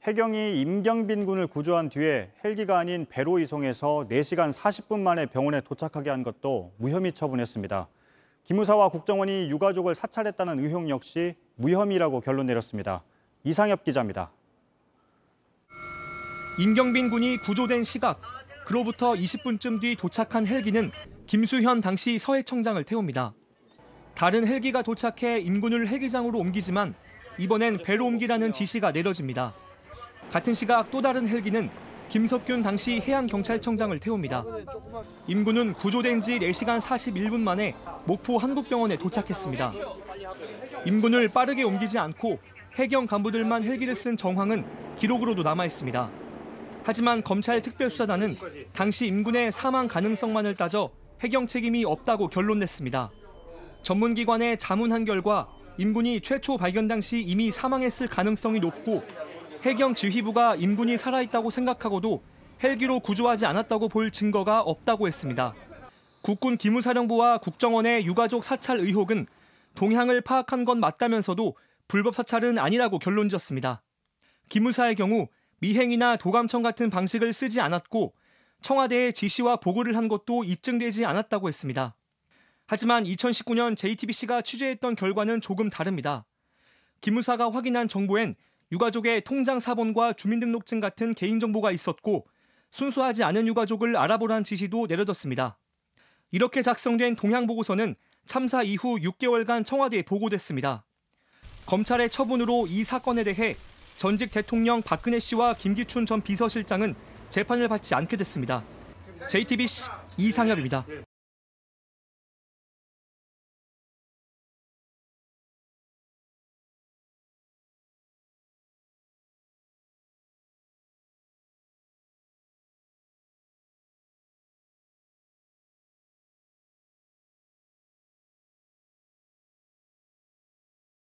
해경이 임경빈 군을 구조한 뒤에 헬기가 아닌 배로 이송해서 4시간 40분 만에 병원에 도착하게 한 것도 무혐의 처분했습니다. 기무사와 국정원이 유가족을 사찰했다는 의혹 역시 무혐의라고 결론 내렸습니다. 이상엽 기자입니다. 임경빈 군이 구조된 시각, 그로부터 20분쯤 뒤 도착한 헬기는 김수현 당시 서해청장을 태웁니다. 다른 헬기가 도착해 임 군을 헬기장으로 옮기지만 이번엔 배로 옮기라는 지시가 내려집니다. 같은 시각 또 다른 헬기는 김석균 당시 해양경찰청장을 태웁니다. 임 군은 구조된 지 4시간 41분 만에 목포 한국병원에 도착했습니다. 임 군을 빠르게 옮기지 않고 해경 간부들만 헬기를 쓴 정황은 기록으로도 남아있습니다. 하지만 검찰 특별수사단은 당시 임 군의 사망 가능성만을 따져 해경 책임이 없다고 결론 냈습니다. 전문기관에 자문한 결과 임 군이 최초 발견 당시 이미 사망했을 가능성이 높고 해경 지휘부가 임 군이 살아있다고 생각하고도 헬기로 구조하지 않았다고 볼 증거가 없다고 했습니다. 국군 기무사령부와 국정원의 유가족 사찰 의혹은 동향을 파악한 건 맞다면서도 불법 사찰은 아니라고 결론지었습니다. 기무사의 경우 미행이나 도감청 같은 방식을 쓰지 않았고 청와대에 지시와 보고를 한 것도 입증되지 않았다고 했습니다. 하지만 2019년 JTBC가 취재했던 결과는 조금 다릅니다. 기무사가 확인한 정보엔 유가족의 통장 사본과 주민등록증 같은 개인정보가 있었고 순수하지 않은 유가족을 알아보라는 지시도 내려졌습니다. 이렇게 작성된 동향보고서는 참사 이후 6개월간 청와대에 보고됐습니다. 검찰의 처분으로 이 사건에 대해 전직 대통령 박근혜 씨와 김기춘 전 비서실장은 재판을 받지 않게 됐습니다. JTBC 이상엽입니다.